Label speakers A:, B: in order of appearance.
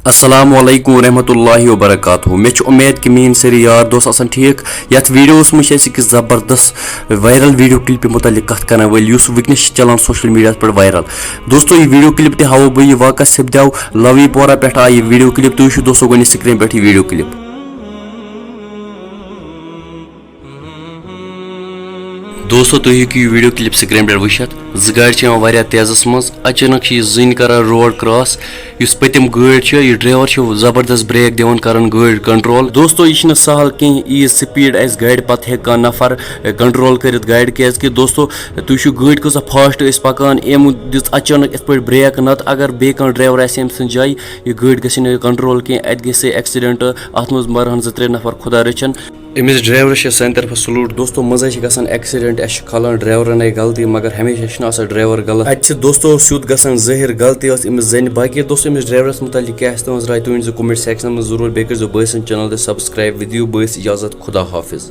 A: अस्सलामुअलैकुम रहमतुल्लाहि व बरकातुहू। मे उम्मीद कि मीन सारी यार दोस्त आसान ठीक। यथ वीडियोस में जबरदस्त वायरल वीडियो क्लिप मुतलिक कथ कर वल वनस चलान सोशल मीडिया पर वायरल। दोस्तों यह वीडियो क्लिप तह हावो बह वाक़ सपद्याव लवी पोरा पे आय यह वीडियो क्लिप। तुम वुचो दोस्तों गो स्क्रीन पे वीडियो क्लिप। दोस्तों तुम हेकू वीडियो क्लिप स्क्रीन पे वुचित ज गाड़ी तेजस मज अचानक जन कर रोड क्रॉस। इस पतिम गाड़ी ड्राइवर जबरदस्त ब्रेक दिवान कर गाड़ी कंट्रोल। दोस्तों यह सहल कह यीज स्पीड आस गाड़ी पे हे नफर कंट्रोल कर गाड़ी क्या दोस्तों तुम गाड़ी कसा फास्ट पकान अम दिस अचानक इत पे ब्रेक। नत अगर बे ड्राइवर आम जाय यह गाड़ी गई कंट्रोल कह अत गई एक्सीडेंट अत मज मरहन 2-3 नफर खुदा रचन। अमिस ड्राइवरस सान तरफ सलूट। दोस्तों मजा गसान एक्सीडेंट अस खलान ड्राइवरन आई गलती मगर हमेशा ड्राइवर गलत अत दोस्तों सिद्ध गसान ज़ाहिर गलती अमिस जन। बाकी दोस्तों अमिस ड्राइवरस मुतलिक क्या तुम राय तुम कमेंट सेक्शन में जरूर। बे कर बस चैनल सब्सक्राइब विद यू बस इजाजत खुदा हाफिज।